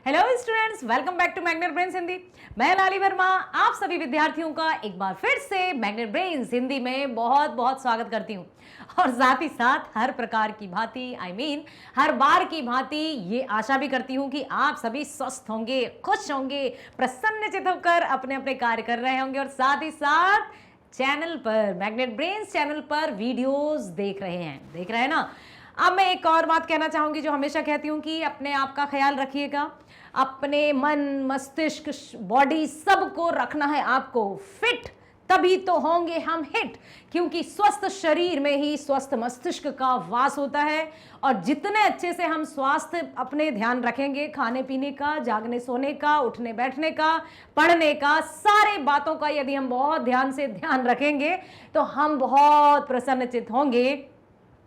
Hello students, welcome back to Magnet Brains Hindi. मैं लाली वर्मा आप सभी विद्यार्थियों का एक बार फिर से मैग्नेट ब्रेन्स हिंदी में बहुत बहुत स्वागत करती हूँ। और साथ ही साथ हर प्रकार की भांति हर बार की भांति ये आशा भी करती हूँ कि आप सभी स्वस्थ होंगे, खुश होंगे, प्रसन्नचित्त होकर अपने अपने कार्य कर रहे होंगे और साथ ही साथ चैनल पर, मैग्नेट ब्रेन्स चैनल पर वीडियोस देख रहे हैं ना। अब मैं एक और बात कहना चाहूंगी जो हमेशा कहती हूँ कि अपने आप का ख्याल रखिएगा। अपने मन, मस्तिष्क, बॉडी सबको रखना है आपको फिट, तभी तो होंगे हम हिट। क्योंकि स्वस्थ शरीर में ही स्वस्थ मस्तिष्क का वास होता है। और जितने अच्छे से हम स्वास्थ्य अपने ध्यान रखेंगे, खाने पीने का, जागने सोने का, उठने बैठने का, पढ़ने का, सारे बातों का यदि हम बहुत ध्यान से ध्यान रखेंगे तो हम बहुत प्रसन्नचित्त होंगे।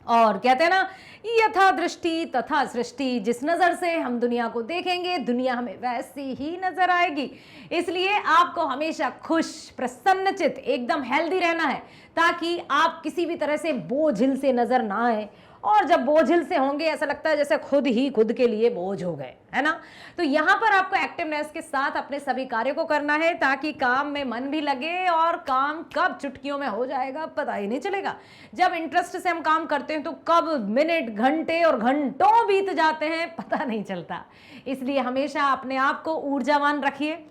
और कहते हैं ना, यथा दृष्टि तथा सृष्टि, जिस नजर से हम दुनिया को देखेंगे दुनिया हमें वैसी ही नजर आएगी। इसलिए आपको हमेशा खुश, प्रसन्नचित्त, एकदम हेल्दी रहना है ताकि आप किसी भी तरह से बोझिल से नजर ना आए। और जब बोझिल से होंगे ऐसा लगता है जैसे खुद ही खुद के लिए बोझ हो गए, है ना। तो यहाँ पर आपको एक्टिवनेस के साथ अपने सभी कार्य को करना है ताकि काम में मन भी लगे और काम कब चुटकियों में हो जाएगा पता ही नहीं चलेगा। जब इंटरेस्ट से हम काम करते हैं तो कब मिनट, घंटे और घंटों बीत जाते हैं पता नहीं चलता। इसलिए हमेशा अपने आप को ऊर्जावान रखिए।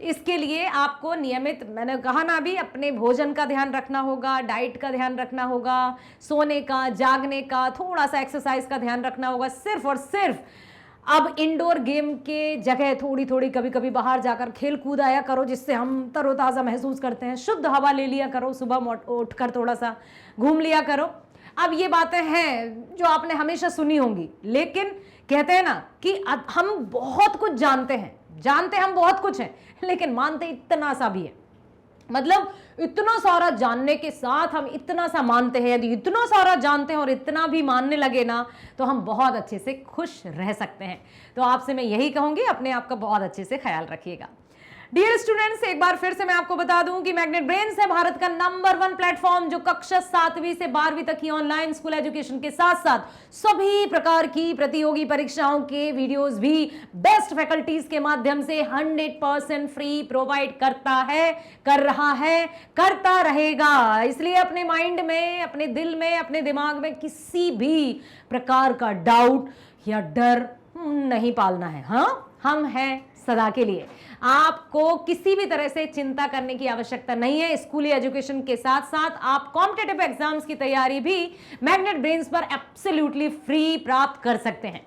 इसके लिए आपको नियमित, मैंने कहा ना अभी, अपने भोजन का ध्यान रखना होगा, डाइट का ध्यान रखना होगा, सोने का, जागने का, थोड़ा सा एक्सरसाइज का ध्यान रखना होगा। सिर्फ और सिर्फ अब इंडोर गेम के जगह थोड़ी थोड़ी कभी कभी बाहर जाकर खेल कूद आया करो, जिससे हम तरोताज़ा महसूस करते हैं। शुद्ध हवा ले लिया करो, सुबह उठकर थोड़ा सा घूम लिया करो। अब ये बातें हैं जो आपने हमेशा सुनी होंगी, लेकिन कहते हैं ना कि हम बहुत कुछ जानते हम बहुत कुछ हैं, लेकिन मानते इतना सा भी है। मतलब इतना सारा जानने के साथ हम इतना सा मानते हैं। यदि इतना सारा जानते हैं और इतना भी मानने लगे ना तो हम बहुत अच्छे से खुश रह सकते हैं। तो आपसे मैं यही कहूंगी, अपने आप का बहुत अच्छे से ख्याल रखिएगा। डियर स्टूडेंट्स, एक बार फिर से मैं आपको बता दूं कि मैग्नेट ब्रेन्स है भारत का नंबर 1 प्लेटफॉर्म जो कक्षा 7वीं से 12वीं तक की ऑनलाइन स्कूल एजुकेशन के साथ साथ सभी प्रकार की प्रतियोगी परीक्षाओं के वीडियोस भी बेस्ट फैकल्टीज के माध्यम से 100% फ्री प्रोवाइड करता है, कर रहा है, करता रहेगा। इसलिए अपने माइंड में, अपने दिल में, अपने दिमाग में किसी भी प्रकार का डाउट या डर नहीं पालना है। हाँ, हम हैं सदा के लिए। आपको किसी भी तरह से चिंता करने की आवश्यकता नहीं है। स्कूली एजुकेशन के साथ साथ आप कॉम्पिटिटिव एग्जाम्स की तैयारी भी मैग्नेट ब्रेन्स पर एब्सोल्युटली फ्री प्राप्त कर सकते हैं।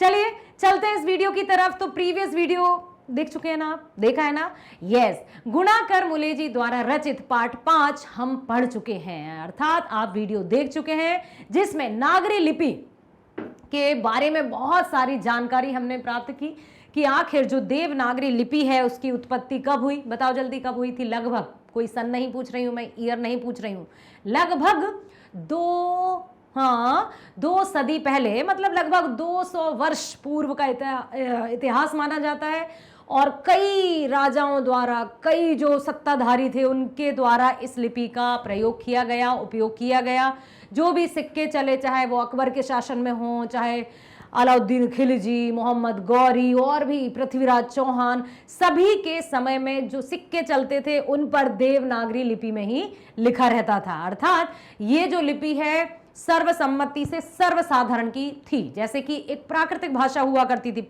चलिए चलते हैं इस वीडियो की तरफ। तो प्रीवियस वीडियो देख चुके हैं ना आप, देखा है ना? यस, गुणाकर मुलेजी द्वारा रचित पार्ट 5 हम पढ़ चुके हैं, अर्थात आप वीडियो देख चुके हैं जिसमें नागरी लिपि के बारे में बहुत सारी जानकारी हमने प्राप्त की कि आखिर जो देवनागरी लिपि है उसकी उत्पत्ति कब हुई। बताओ जल्दी, कब हुई थी? लगभग, कोई सन नहीं पूछ रही हूं मैं, ईयर नहीं पूछ रही हूं, लगभग 2 सदी पहले, मतलब लगभग 200 वर्ष पूर्व का इतिहास माना जाता है। और कई राजाओं द्वारा, कई जो सत्ताधारी थे उनके द्वारा इस लिपि का प्रयोग किया गया, उपयोग किया गया। जो भी सिक्के चले, चाहे वो अकबर के शासन में हो, चाहे अलाउद्दीन खिलजी, मोहम्मद गौरी और भी पृथ्वीराज चौहान, सभी के समय में जो सिक्के चलते थे उन पर देवनागरी लिपि में ही लिखा रहता था। अर्थात ये जो लिपि है सर्वसम्मति से सर्वसाधारण की थी। जैसे कि एक प्राकृतिक भाषा हुआ करती थी,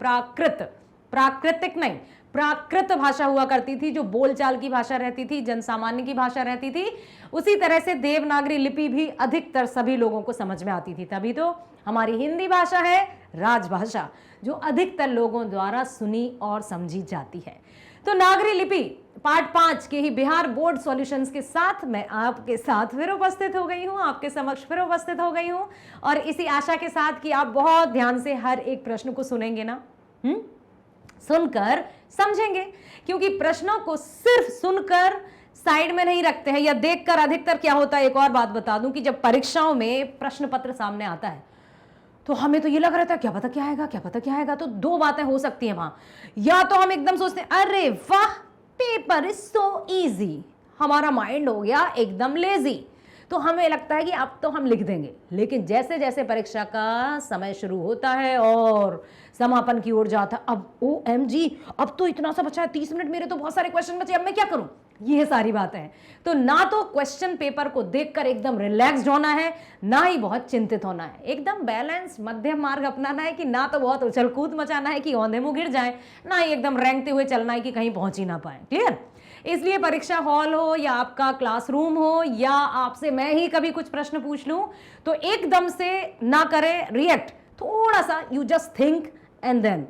प्राकृतिक नहीं, प्राकृत भाषा हुआ करती थी, जो बोलचाल की भाषा रहती थी, जनसामान्य की भाषा रहती थी। उसी तरह से देवनागरी लिपि भी अधिकतर सभी लोगों को समझ में आती थी। तभी तो हमारी हिंदी भाषा है राजभाषा, जो अधिकतर लोगों द्वारा सुनी और समझी जाती है। तो नागरी लिपि पार्ट 5 के ही बिहार बोर्ड सॉल्यूशंस के साथ मैं आपके साथ फिर उपस्थित हो गई हूँ, आपके समक्ष फिर उपस्थित हो गई हूँ। और इसी आशा के साथ कि आप बहुत ध्यान से हर एक प्रश्न को सुनेंगे ना, सुनकर समझेंगे। क्योंकि प्रश्नों को सिर्फ सुनकर साइड में नहीं रखते हैं या देखकर। अधिकतर क्या होता है, एक और बात बता दूं कि जब परीक्षाओं में प्रश्न पत्र सामने आता है तो हमें तो ये लग रहा था क्या पता क्या आएगा, क्या पता क्या आएगा। तो 2 बातें हो सकती हैं वहां। या तो हम एकदम सोचते हैं अरे वाह पेपर इज सो इजी, हमारा माइंड हो गया एकदम लेजी। तो हमें लगता है कि अब तो हम लिख देंगे, लेकिन जैसे जैसे परीक्षा का समय शुरू होता है और समापन की ओर जाता है, अब OMG, अब तो इतना सा बचा है, 30 मिनट, मेरे तो बहुत सारे क्वेश्चन बचे, अब मैं क्या करूं, ये सारी बातें हैं। तो ना तो क्वेश्चन पेपर को देखकर एकदम रिलैक्स्ड होना है, ना ही बहुत चिंतित होना है, एकदम बैलेंस मध्यम मार्ग अपनाना है कि ना तो बहुत उछल कूद मचाना है कि औंधे मुंह गिर जाए, ना ही एकदम रेंगते हुए चलना है कि कहीं पहुंच ही ना पाए। क्लियर? इसलिए परीक्षा हॉल हो या आपका क्लासरूम हो या आपसे मैं ही कभी कुछ प्रश्न पूछ लूं, तो एकदम से ना करें रिएक्ट, थोड़ा सा you just think and then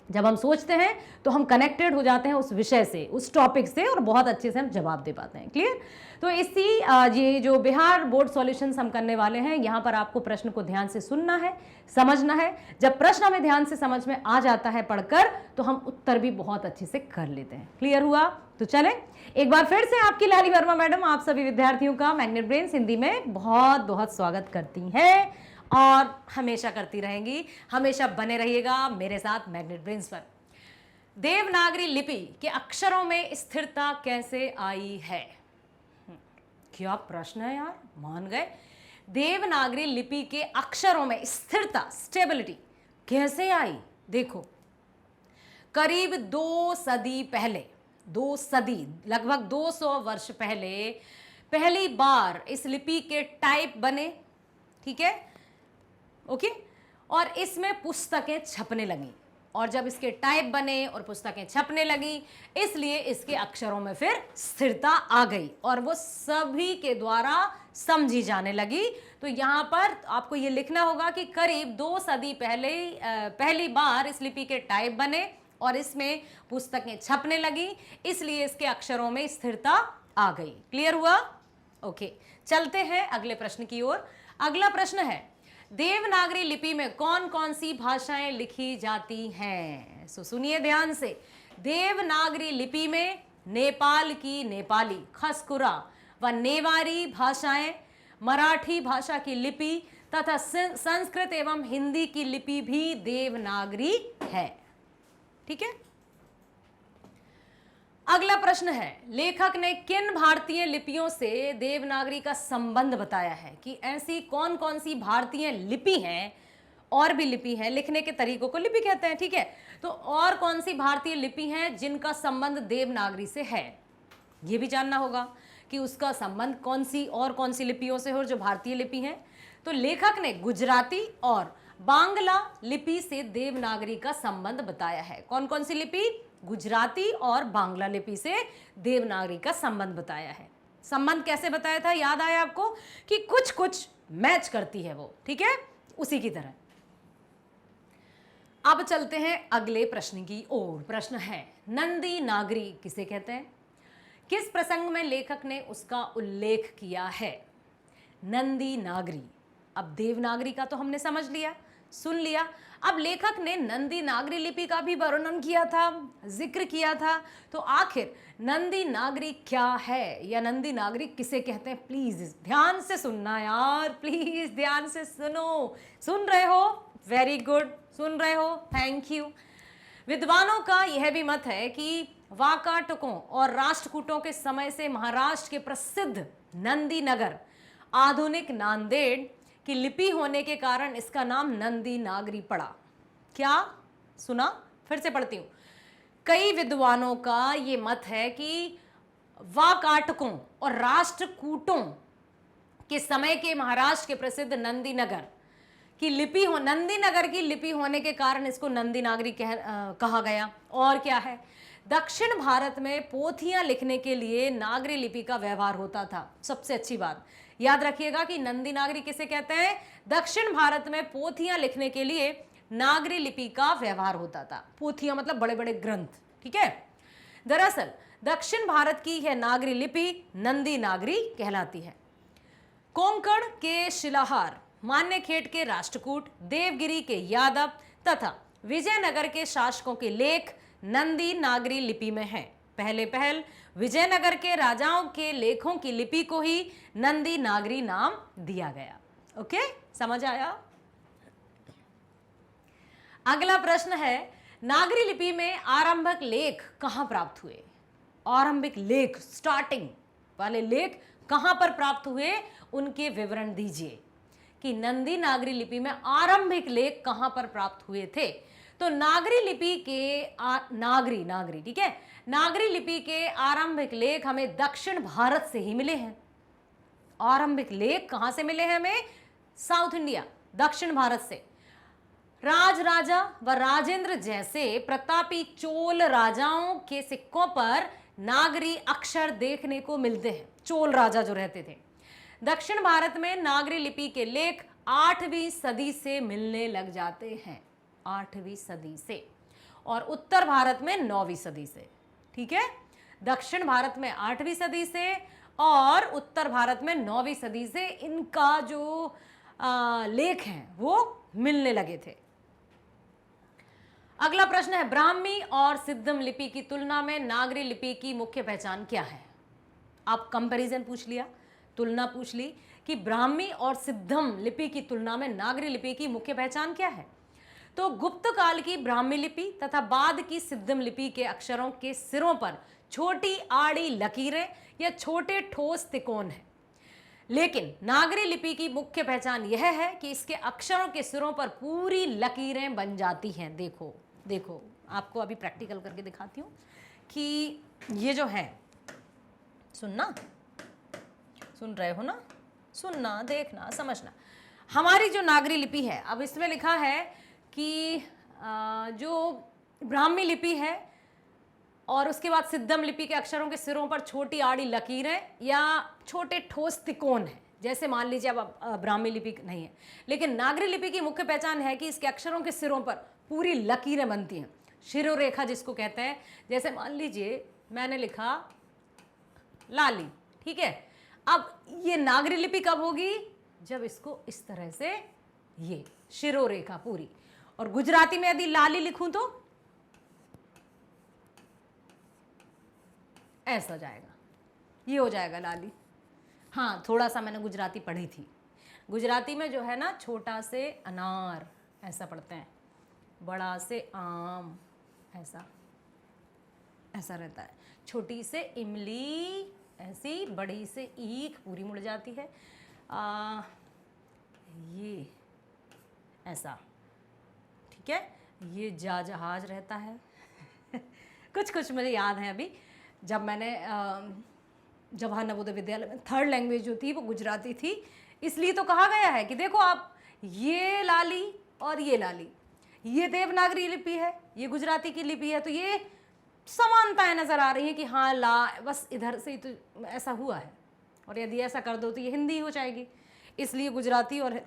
जब हम सोचते हैं तो हम कनेक्टेड हो जाते हैं उस विषय से, उस टॉपिक से, और बहुत अच्छे से हम जवाब दे पाते हैं। क्लियर? तो इसी ये जो बिहार बोर्ड सॉल्यूशंस हम करने वाले हैं, यहाँ पर आपको प्रश्न को ध्यान से सुनना है, समझना है। जब प्रश्न हमें ध्यान से समझ में आ जाता है पढ़कर, तो हम उत्तर भी बहुत अच्छे से कर लेते हैं। क्लियर हुआ? तो चले एक बार फिर से आपकी लाली वर्मा मैडम आप सभी विद्यार्थियों का मैग्नेट ब्रेन्स हिंदी में बहुत बहुत स्वागत करती हैं और हमेशा करती रहेंगी। हमेशा बने रहिएगा मेरे साथ मैग्नेट ब्रेन्स पर। देवनागरी लिपि के अक्षरों में स्थिरता कैसे आई है? क्या प्रश्न है यार, मान गए। देवनागरी लिपि के अक्षरों में स्थिरता, स्टेबिलिटी कैसे आई? देखो, करीब 2 सदी पहले, 2 सदी, लगभग 200 वर्ष पहले पहली बार इस लिपि के टाइप बने। ठीक है, ओके, और इसमें पुस्तकें छपने लगी, और जब इसके टाइप बने और पुस्तकें छपने लगी, इसलिए इसके अक्षरों में फिर स्थिरता आ गई और वो सभी के द्वारा समझी जाने लगी। तो यहाँ पर आपको ये लिखना होगा कि करीब 2 सदी पहले पहली बार इस लिपि के टाइप बने और इसमें पुस्तकें छपने लगी, इसलिए इसके अक्षरों में स्थिरता आ गई। क्लियर हुआ? ओके, चलते हैं अगले प्रश्न की ओर। अगला प्रश्न है, देवनागरी लिपि में कौन कौन सी भाषाएं लिखी जाती हैं? सुनिए ध्यान से। देवनागरी लिपि में नेपाल की नेपाली, खसकुरा व नेवारी भाषाएं, मराठी भाषा की लिपि तथा संस्कृत एवं हिंदी की लिपि भी देवनागरी है। ठीक है, अगला प्रश्न है, लेखक ने किन भारतीय लिपियों से देवनागरी का संबंध बताया है? कि ऐसी कौन कौन सी भारतीय लिपि हैं, और भी लिपि हैं, लिखने के तरीकों को लिपि कहते हैं। ठीक है, तो और कौन सी भारतीय लिपि हैं जिनका संबंध देवनागरी से है, ये भी जानना होगा कि उसका संबंध कौन सी लिपियों से हो जो भारतीय लिपि हैं। तो लेखक ने गुजराती और बांग्ला लिपि से देवनागरी का संबंध बताया है। कौन कौन सी लिपि? गुजराती और बांग्ला लिपि से देवनागरी का संबंध बताया है। संबंध कैसे बताया था, याद आया आपको? कि कुछ कुछ मैच करती है वो। ठीक है, उसी की तरह। अब चलते हैं अगले प्रश्न की ओर। प्रश्न है, नंदी नागरी किसे कहते हैं? किस प्रसंग में लेखक ने उसका उल्लेख किया है? नंदी नागरी। अब देवनागरी का तो हमने समझ लिया, सुन लिया। अब लेखक ने नंदी नागरी लिपि का भी वर्णन किया था, जिक्र किया था। तो आखिर नंदी नागरी क्या है, या नंदी नागरी किसे कहते हैं? प्लीज ध्यान से सुनना यार, प्लीज ध्यान से सुनो। सुन रहे हो? वेरी गुड, सुन रहे हो, थैंक यू। विद्वानों का यह भी मत है कि वाकाटकों और राष्ट्रकूटों के समय से महाराष्ट्र के प्रसिद्ध नंदी नगर, आधुनिक नांदेड़ की लिपि होने के कारण इसका नाम नंदी नागरी पड़ा। क्या सुना? फिर से पढ़ती हूं। कई विद्वानों का ये मत है कि वाकाटकों और राष्ट्रकूटों के समय के महाराष्ट्र के प्रसिद्ध नंदी नगर की लिपि नंदी नगर की लिपि होने के कारण इसको नंदी नागरी कहा गया। और क्या है, दक्षिण भारत में पोथियां लिखने के लिए नागरी लिपि का व्यवहार होता था। सबसे अच्छी बात याद रखिएगा कि नंदी नागरी किसे कहते हैं? दक्षिण भारत में पोथियां लिखने के लिए नागरी लिपि का व्यवहार होता था। पोथियां मतलब बड़े बड़े ग्रंथ। ठीक है, दरअसल दक्षिण भारत की यह नागरी लिपि नंदी नागरी कहलाती है। कोंकण के शिलाहार, मान्यखेट के राष्ट्रकूट, देवगिरी के यादव तथा विजयनगर के शासकों के लेख नंदी नागरी लिपि में हैं। पहल विजयनगर के राजाओं के लेखों की लिपि को ही नंदी नागरी नाम दिया गया। ओके, समझ आया? अगला प्रश्न है, नागरी लिपि में आरंभक लेख कहां प्राप्त हुए? आरंभिक लेख, स्टार्टिंग वाले लेख कहां पर प्राप्त हुए, उनके विवरण दीजिए कि नंदी नागरी लिपि में आरंभिक लेख कहां पर प्राप्त हुए थे। तो नागरी लिपि के नागरी ठीक है, नागरी लिपि के आरंभिक लेख हमें दक्षिण भारत से ही मिले हैं। आरंभिक लेख कहां से मिले हैं हमें? साउथ इंडिया, दक्षिण भारत से। राजराजा व राजेंद्र जैसे प्रतापी चोल राजाओं के सिक्कों पर नागरी अक्षर देखने को मिलते हैं। चोल राजा जो रहते थे। दक्षिण भारत में नागरी लिपि के लेख 8वीं सदी से मिलने लग जाते हैं, 8वीं सदी से, और उत्तर भारत में 9वीं सदी से। ठीक है, दक्षिण भारत में 8वीं सदी से और उत्तर भारत में 9वीं सदी से इनका जो लेख हैं वो मिलने लगे थे। अगला प्रश्न है, ब्राह्मी और सिद्धम लिपि की तुलना में नागरी लिपि की मुख्य पहचान क्या है? आप कंपैरिजन पूछ लिया, तुलना पूछ ली कि ब्राह्मी और सिद्धम लिपि की तुलना में नागरी लिपि की मुख्य पहचान क्या है। तो गुप्त काल की ब्राह्मी लिपि तथा बाद की सिद्धम लिपि के अक्षरों के सिरों पर छोटी आड़ी लकीरें या छोटे ठोस तिकोन हैं। लेकिन नागरी लिपि की मुख्य पहचान यह है कि इसके अक्षरों के सिरों पर पूरी लकीरें बन जाती हैं। देखो देखो, आपको अभी प्रैक्टिकल करके दिखाती हूँ कि ये जो है, सुनना, सुन रहे हो ना, सुनना, देखना, समझना। हमारी जो नागरी लिपि है, अब इसमें लिखा है कि जो ब्राह्मी लिपि है और उसके बाद सिद्धम लिपि के अक्षरों के सिरों पर छोटी आड़ी लकीरें या छोटे ठोस तिकोन है। जैसे मान लीजिए अब ब्राह्मी लिपि नहीं है, लेकिन नागरी लिपि की मुख्य पहचान है कि इसके अक्षरों के सिरों पर पूरी लकीरें बनती हैं, शिरोरेखा जिसको कहते हैं। जैसे मान लीजिए मैंने लिखा लाली, ठीक है, अब ये नागरी लिपि कब होगी? जब इसको इस तरह से, ये शिरोरेखा पूरी। और गुजराती में यदि लाली लिखूं तो ऐसा जाएगा, ये हो जाएगा लाली। हाँ, थोड़ा सा मैंने गुजराती पढ़ी थी। गुजराती में जो है ना, छोटा से अनार ऐसा पढ़ते हैं, बड़ा से आम ऐसा ऐसा रहता है, छोटी से इमली ऐसी, बड़ी से ईख पूरी मुड़ जाती है, ये ऐसा, ठीक है, ये जहाज रहता है। कुछ कुछ मुझे याद है अभी, जब मैंने जवाहर नवोदय विद्यालय में थर्ड लैंग्वेज जो थी वो गुजराती थी, इसलिए तो कहा गया है कि देखो आप, ये लाली और ये लाली, ये देवनागरी लिपि है, ये गुजराती की लिपि है, तो ये समानताएं नजर आ रही है कि हाँ ला, बस इधर से ही तो ऐसा हुआ है, और यदि ऐसा कर दो तो ये हिंदी हो जाएगी, इसलिए गुजराती और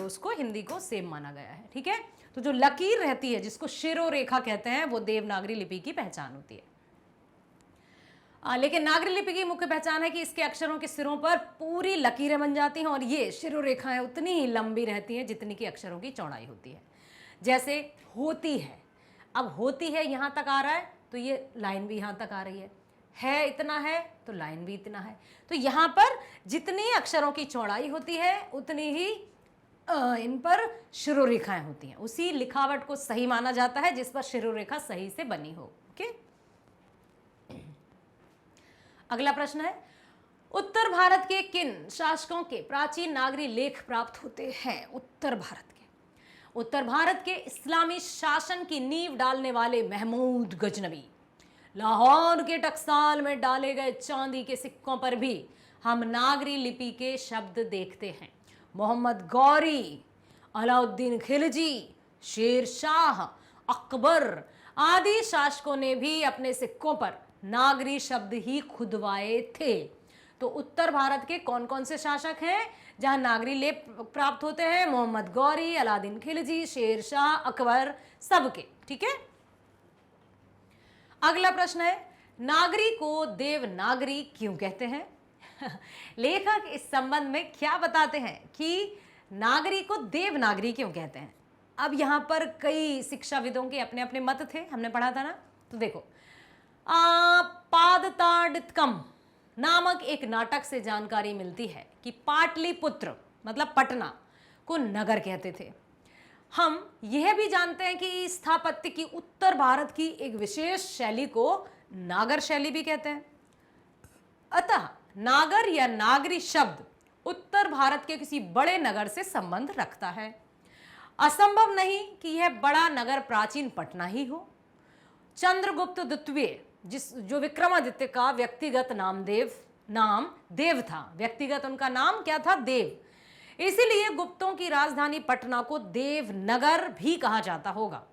उसको हिंदी को सेम माना गया है। ठीक है, तो जो लकीर रहती है जिसको शिरोरेखा कहते हैं वो देवनागरी लिपि की पहचान होती है। लेकिन नागरी लिपि की मुख्य पहचान है कि इसके अक्षरों के सिरों पर पूरी लकीरें बन जाती हैं और ये शिरोरेखाएं उतनी ही लंबी रहती हैं जितनी कि अक्षरों की चौड़ाई होती है। जैसे होती है, अब होती है यहाँ तक आ रहा है तो ये लाइन भी यहाँ तक आ रही है इतना है तो लाइन भी इतना है, तो यहाँ पर जितनी अक्षरों की चौड़ाई होती है उतनी ही इन पर शिरोरेखाएं होती हैं। उसी लिखावट को सही माना जाता है जिस पर शिरोरेखा सही से बनी हो। ओके, अगला प्रश्न है, उत्तर भारत के किन शासकों के प्राचीन नागरी लेख प्राप्त होते हैं? उत्तर भारत के इस्लामी शासन की नींव डालने वाले महमूद गजनवी, लाहौर के टकसाल में डाले गए चांदी के सिक्कों पर भी हम नागरी लिपि के शब्द देखते हैं। मोहम्मद गौरी, अलाउद्दीन खिलजी, शेर शाह, अकबर आदि शासकों ने भी अपने सिक्कों पर नागरी शब्द ही खुदवाए थे। तो उत्तर भारत के कौन कौन से शासक हैं जहां नागरी लेप प्राप्त होते हैं? मोहम्मद गौरी, अलाउद्दीन खिलजी, शेर शाह, अकबर, सबके। ठीक है, अगला प्रश्न है, नागरी को देवनागरी क्यों कहते हैं? लेखक इस संबंध में क्या बताते हैं कि नागरी को देवनागरी क्यों कहते हैं? अब यहां पर कई शिक्षाविदों के अपने अपने मत थे, हमने पढ़ा था ना। तो देखो, पादताड़ितकम नामक एक नाटक से जानकारी मिलती है कि पाटलिपुत्र मतलब पटना को नगर कहते थे। हम यह भी जानते हैं कि स्थापत्य की उत्तर भारत की एक विशेष शैली को नागर शैली भी कहते हैं। अतः नागर या नागरी शब्द उत्तर भारत के किसी बड़े नगर से संबंध रखता है। असंभव नहीं कि यह बड़ा नगर प्राचीन पटना ही हो। चंद्रगुप्त द्वितीय जो विक्रमादित्य का व्यक्तिगत नाम देव था, व्यक्तिगत उनका नाम क्या था? देव। इसीलिए गुप्तों की राजधानी पटना को देवनगर भी कहा जाता होगा।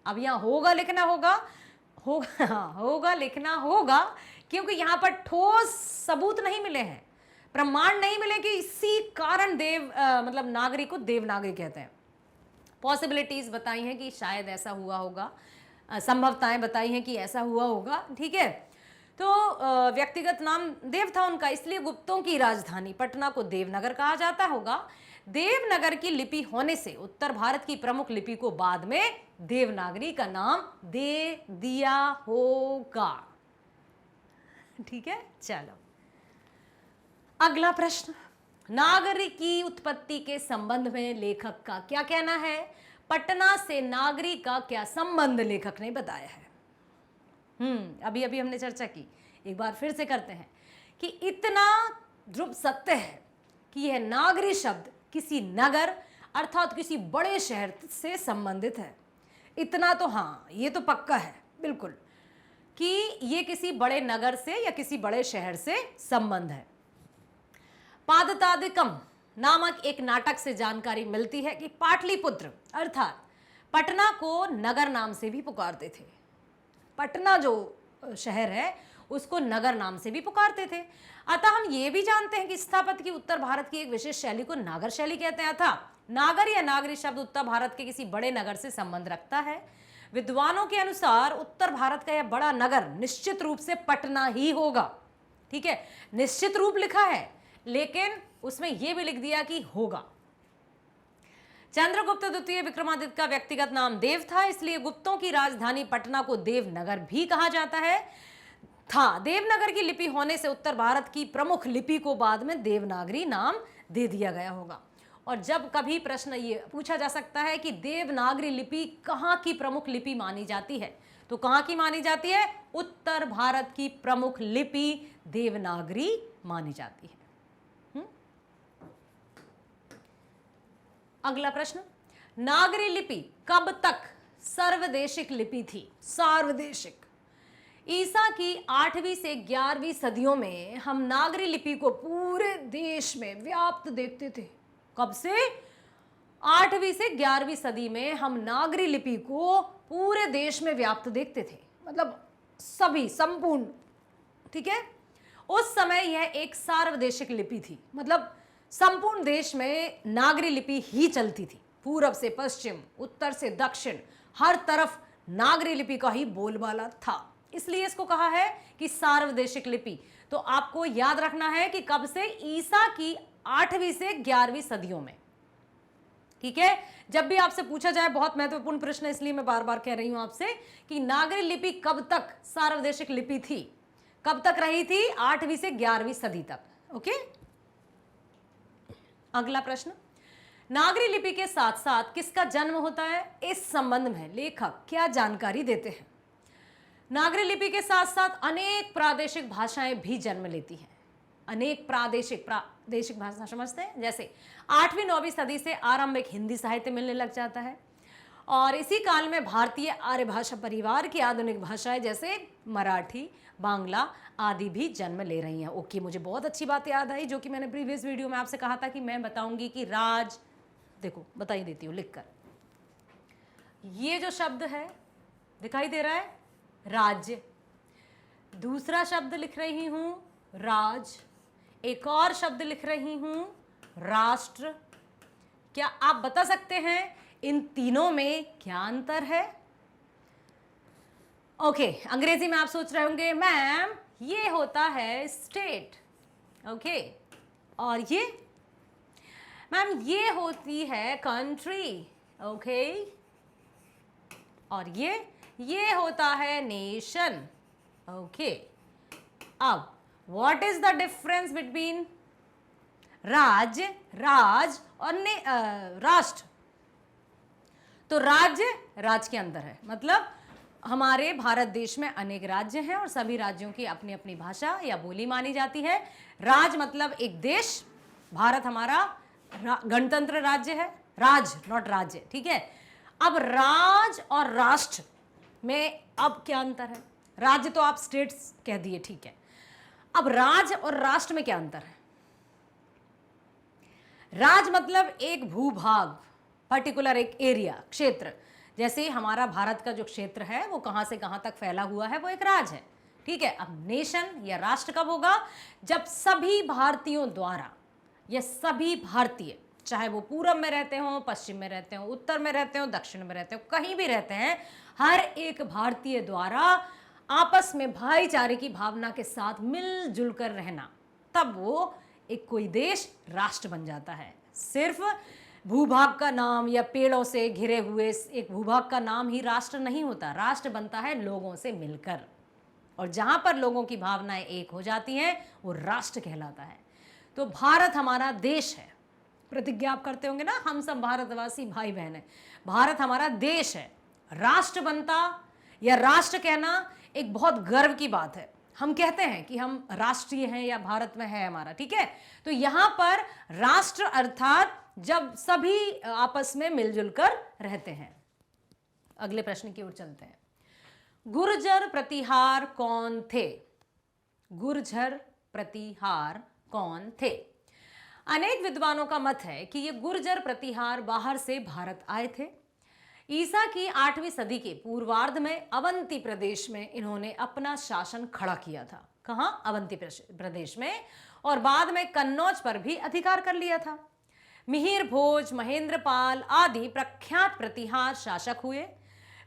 अब यहां होगा लिखना होगा क्योंकि यहां पर ठोस सबूत नहीं मिले हैं, प्रमाण नहीं मिले कि इसी कारण मतलब नागरी को देवनागरी कहते हैं। पॉसिबिलिटीज बताई हैं कि शायद ऐसा हुआ होगा, संभवताएं बताई हैं कि ऐसा हुआ होगा, ठीक है। तो व्यक्तिगत नाम देव था उनका, इसलिए गुप्तों की राजधानी पटना को देवनगर कहा जाता होगा। देवनगर की लिपि होने से उत्तर भारत की प्रमुख लिपि को बाद में देवनागरी का नाम दे दिया होगा, ठीक है। चलो अगला प्रश्न, नागरी की उत्पत्ति के संबंध में लेखक का क्या कहना है? पटना से नागरी का क्या संबंध लेखक ने बताया है। अभी अभी हमने चर्चा की, एक बार फिर से करते हैं कि इतना ध्रुव सत्य है कि यह नागरी शब्द किसी नगर अर्थात किसी बड़े शहर से संबंधित है। इतना तो हाँ, ये तो पक्का है बिल्कुल कि ये किसी बड़े नगर से या किसी बड़े शहर से संबंध है। पादतादिकम नामक एक नाटक से जानकारी मिलती है कि पाटलिपुत्र अर्थात पटना को नगर नाम से भी पुकारते थे। पटना जो शहर है उसको नगर नाम से भी पुकारते थे। अतः हम ये भी जानते हैं कि स्थापत्य की उत्तर भारत की एक विशेष शैली को नागर शैली कहते हैं। था नागर या नागरी शब्द उत्तर भारत के किसी बड़े नगर से संबंध रखता है। विद्वानों के अनुसार उत्तर भारत का यह बड़ा नगर निश्चित रूप से पटना ही होगा, ठीक है। निश्चित रूप लिखा है लेकिन उसमें यह भी लिख दिया कि होगा। चंद्रगुप्त द्वितीय विक्रमादित्य का व्यक्तिगत नाम देव था, इसलिए गुप्तों की राजधानी पटना को देवनगर भी कहा जाता है। देवनगर की लिपि होने से उत्तर भारत की प्रमुख लिपि को बाद में देवनागरी नाम दे दिया गया होगा। और जब कभी प्रश्न ये पूछा जा सकता है कि देवनागरी लिपि कहाँ की प्रमुख लिपि मानी जाती है, तो कहाँ की मानी जाती है? उत्तर भारत की प्रमुख लिपि देवनागरी मानी जाती है। अगला प्रश्न, नागरी लिपि कब तक सर्वदेशिक लिपि थी? सार्वदेशिक। ईसा की 8वीं से 11वीं सदियों में हम नागरी लिपि को पूरे देश में व्याप्त देखते थे। कब से? 8वीं से 11वीं सदी में हम नागरी लिपि को पूरे देश में व्याप्त देखते थे, मतलब सभी संपूर्ण, ठीक है। उस समय यह एक सार्वदेशिक लिपि थी, मतलब संपूर्ण देश में नागरी लिपि ही चलती थी। पूरब से पश्चिम, उत्तर से दक्षिण, हर तरफ नागरी लिपि का ही बोलबाला था, इसलिए इसको कहा है कि सार्वदेशिक लिपि। तो आपको याद रखना है कि कब से? ईसा की 8वीं से 11वीं सदियों में, ठीक है। जब भी आपसे पूछा जाए, बहुत महत्वपूर्ण प्रश्न इसलिए मैं बार बार कह रही हूं आपसे कि नागरी लिपि कब तक सार्वदेशिक लिपि थी, कब तक रही थी? 8वीं से 11वीं सदी तक, ओके। अगला प्रश्न, नागरी लिपि के साथ साथ किसका जन्म होता है? इस संबंध में लेखक क्या जानकारी देते हैं? नागरी लिपि के साथ साथ अनेक प्रादेशिक भाषाएं भी जन्म लेती हैं। अनेक प्रादेशिक भाषा समझते हैं, जैसे 8वीं 9वीं सदी से आरंभिक हिंदी साहित्य मिलने लग जाता है और इसी काल में भारतीय आर्य भाषा परिवार की आधुनिक भाषाएं जैसे मराठी, बांग्ला आदि भी जन्म ले रही हैं। ओके, मुझे बहुत अच्छी बात याद आई जो कि मैंने प्रीवियस वीडियो में आपसे कहा था कि मैं बताऊंगी कि राज, देखो बता ही देती हूँ लिखकर। ये जो शब्द है दिखाई दे रहा है, राज्य। दूसरा शब्द लिख रही हूं राज, एक और शब्द लिख रही हूं राष्ट्र। क्या आप बता सकते हैं इन तीनों में क्या अंतर है? ओके, अंग्रेजी में आप सोच रहे होंगे मैम ये होता है स्टेट, ओके, और ये मैम ये होती है कंट्री, ओके, और ये होता है नेशन, ओके। अब what is the difference between राज्य, राज और राष्ट्र? तो राज्य के अंदर है, मतलब हमारे भारत देश में अनेक राज्य हैं और सभी राज्यों की अपनी अपनी भाषा या बोली मानी जाती है। राज मतलब एक देश, भारत हमारा गणतंत्र राज्य है, राज नॉट राज्य, ठीक है। अब राज और राष्ट्र में अब क्या अंतर है? राज्य तो आप स्टेट्स कह दिए, ठीक है। अब राज और राष्ट्र में क्या अंतर है? राज मतलब एक भूभाग, पर्टिकुलर एक एरिया, क्षेत्र। जैसे हमारा भारत का जो क्षेत्र है वो कहां से कहां तक फैला हुआ है, वो एक राज है, ठीक है। अब नेशन या राष्ट्र कब होगा? जब सभी भारतीयों द्वारा, या सभी भारतीय, चाहे वो पूरब में रहते हो, पश्चिम में रहते हो, उत्तर में रहते हो, दक्षिण में रहते हो, कहीं भी रहते हैं, हर एक भारतीय द्वारा आपस में भाईचारे की भावना के साथ मिलजुल कर रहना, तब वो एक कोई देश राष्ट्र बन जाता है। सिर्फ भूभाग का नाम या पेड़ों से घिरे हुए एक भूभाग का नाम ही राष्ट्र नहीं होता। राष्ट्र बनता है लोगों से मिलकर, और जहां पर लोगों की भावनाएं एक हो जाती हैं वो राष्ट्र कहलाता है। तो भारत हमारा देश है, प्रतिज्ञा आप करते होंगे ना, हम सब भारतवासी भाई बहन हैं। भारत हमारा देश है। राष्ट्र बनता या राष्ट्र कहना एक बहुत गर्व की बात है। हम कहते हैं कि हम राष्ट्रीय हैं या भारत में है हमारा, ठीक है। तो यहां पर राष्ट्र अर्थात जब सभी आपस में मिलजुल कर रहते हैं। अगले प्रश्न की ओर चलते हैं। गुर्जर प्रतिहार कौन थे? गुर्जर प्रतिहार कौन थे? अनेक विद्वानों का मत है कि ये गुर्जर प्रतिहार बाहर से भारत आए थे। ईसा की 8वीं सदी के पूर्वार्ध में अवंती प्रदेश में इन्होंने अपना शासन खड़ा किया था। कहां? अवंती प्रदेश में, और बाद में कन्नौज पर भी अधिकार कर लिया था। मिहिर भोज, महेंद्रपाल आदि प्रख्यात प्रतिहार शासक हुए।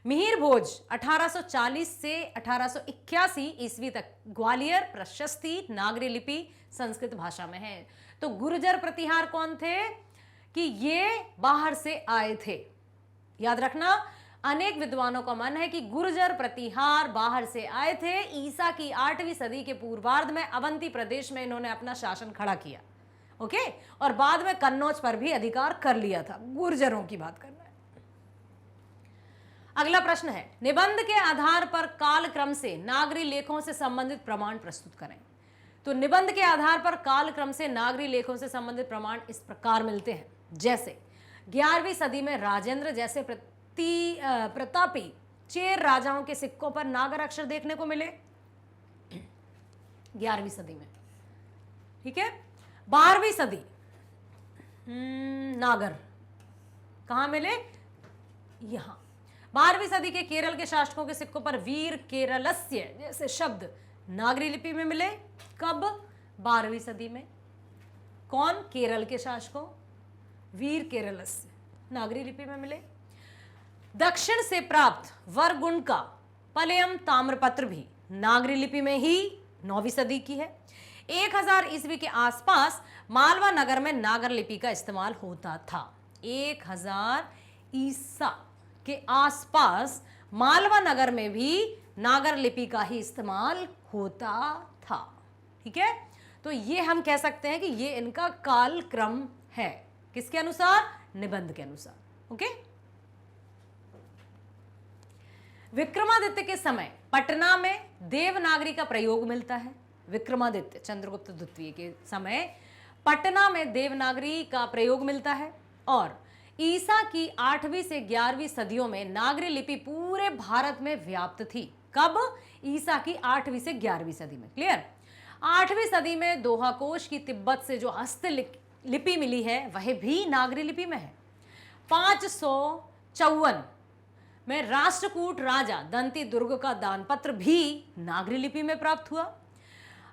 मिहिर भोज 1840 से 1881 ईस्वी तक ग्वालियर प्रशस्ति नागरी लिपि संस्कृत भाषा में है। तो गुर्जर प्रतिहार कौन थे? कि ये बाहर से आए थे। याद रखना, अनेक विद्वानों का मन है कि गुर्जर प्रतिहार बाहर से आए थे। ईसा की 8वीं सदी के पूर्वार्ध में अवंती प्रदेश में इन्होंने अपना शासन खड़ा किया, ओके, और बाद में कन्नौज पर भी अधिकार कर लिया था। गुर्जरों की बात करना है। अगला प्रश्न है, निबंध के आधार पर कालक्रम से नागरी लेखों से संबंधित प्रमाण प्रस्तुत करें। तो निबंध के आधार पर कालक्रम से नागरी लेखों से संबंधित प्रमाण इस प्रकार मिलते हैं। जैसे 11वीं सदी में राजेंद्र जैसे प्रतापी चेर राजाओं के सिक्कों पर नागर अक्षर देखने को मिले 11वीं सदी में, ठीक है। 12वीं सदी नागर कहां मिले? यहां। 12वीं सदी के केरल के शासकों के सिक्कों पर वीर केरलस्य जैसे शब्द नागरी लिपि में मिले। कब? 12वीं सदी में। कौन? केरल के शासकों, वीर केरलस्य नागरी लिपि में मिले। दक्षिण से प्राप्त वरगुण का पलयम ताम्रपत्र भी नागरी लिपि में ही 9वीं सदी की है। 1000 ईस्वी के आसपास मालवा नगर में नागर लिपि का इस्तेमाल होता था। 1000 ईसा के आसपास मालवा नगर में भी नागर लिपि का ही इस्तेमाल होता था, ठीक है। तो ये हम कह सकते हैं कि ये इनका कालक्रम है। किसके अनुसार? निबंध के अनुसार, ओके। विक्रमादित्य के समय पटना में देवनागरी का प्रयोग मिलता है। विक्रमादित्य चंद्रगुप्त द्वितीय के समय पटना में देवनागरी का प्रयोग मिलता है, और ईसा की 8वीं से 11वीं सदियों में नागरी लिपि पूरे भारत में व्याप्त थी। कब? ईसा की 8वीं से 11वीं सदी में। क्लियर? 8वीं सदी में दोहा कोश की तिब्बत से जो हस्तलिपि मिली है वह भी नागरी लिपि में है। 554 में राष्ट्रकूट राजा दंती दुर्ग का दानपत्र भी नागरी लिपि में प्राप्त हुआ।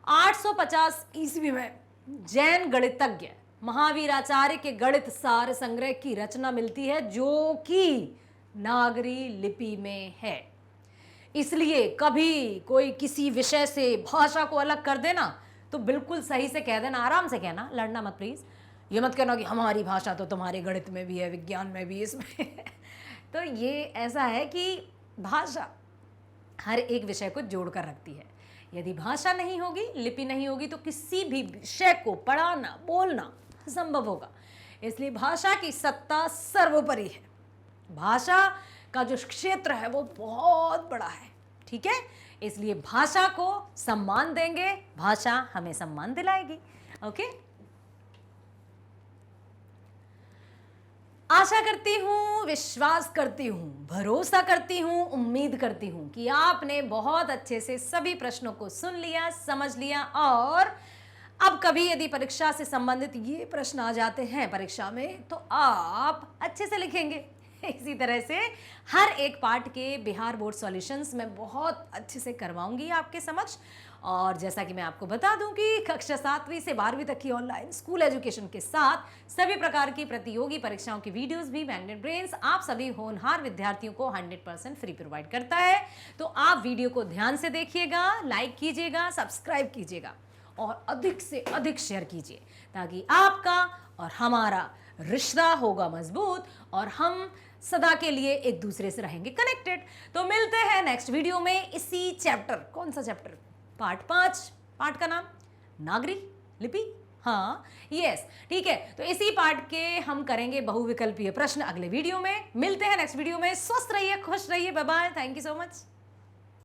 850 ईस्वी में जैन गणितज्ञ महावीराचार्य के गणित सार संग्रह की रचना मिलती है जो कि नागरी लिपि में है। इसलिए कभी कोई किसी विषय से भाषा को अलग कर देना तो बिल्कुल सही से कह देना, आराम से कहना, लड़ना मत प्लीज। ये मत कहना कि हमारी भाषा तो तुम्हारे गणित में भी है, विज्ञान में भी, इसमें तो ये ऐसा है कि भाषा हर एक विषय को जोड़कर रखती है। यदि भाषा नहीं होगी, लिपि नहीं होगी, तो किसी भी विषय को पढ़ाना, बोलना असंभव होगा। इसलिए भाषा की सत्ता सर्वोपरि है। भाषा का जो क्षेत्र है वो बहुत बड़ा है, ठीक है। इसलिए भाषा को सम्मान देंगे, भाषा हमें सम्मान दिलाएगी। ओके, आशा करती हूं, विश्वास करती हूं, भरोसा करती हूं, उम्मीद करती हूं कि आपने बहुत अच्छे से सभी प्रश्नों को सुन लिया, समझ लिया, और अब कभी यदि परीक्षा से संबंधित ये प्रश्न आ जाते हैं परीक्षा में तो आप अच्छे से लिखेंगे। इसी तरह से हर एक पार्ट के बिहार बोर्ड सॉल्यूशंस मैं बहुत अच्छे से करवाऊंगी आपके समक्ष। और जैसा कि मैं आपको बता दूं कि कक्षा 7वीं से 12वीं तक की ऑनलाइन स्कूल एजुकेशन के साथ सभी प्रकार की प्रतियोगी परीक्षाओं की वीडियोस भी मैग्नेट ब्रेन्स आप सभी होनहार विद्यार्थियों को 100% फ्री प्रोवाइड करता है। तो आप वीडियो को ध्यान से देखिएगा, लाइक कीजिएगा, सब्सक्राइब कीजिएगा और अधिक से अधिक शेयर कीजिए, ताकि आपका और हमारा रिश्ता होगा मजबूत और हम सदा के लिए एक दूसरे से रहेंगे कनेक्टेड। तो मिलते हैं नेक्स्ट वीडियो में इसी चैप्टर, कौन सा चैप्टर, पार्ट 5, पार्ट का नाम नागरी लिपि, हाँ यस, ठीक है। तो इसी पार्ट के हम करेंगे बहुविकल्पीय प्रश्न अगले वीडियो में। मिलते हैं नेक्स्ट वीडियो में। स्वस्थ रहिए, खुश रहिए, bye bye, thank you so much.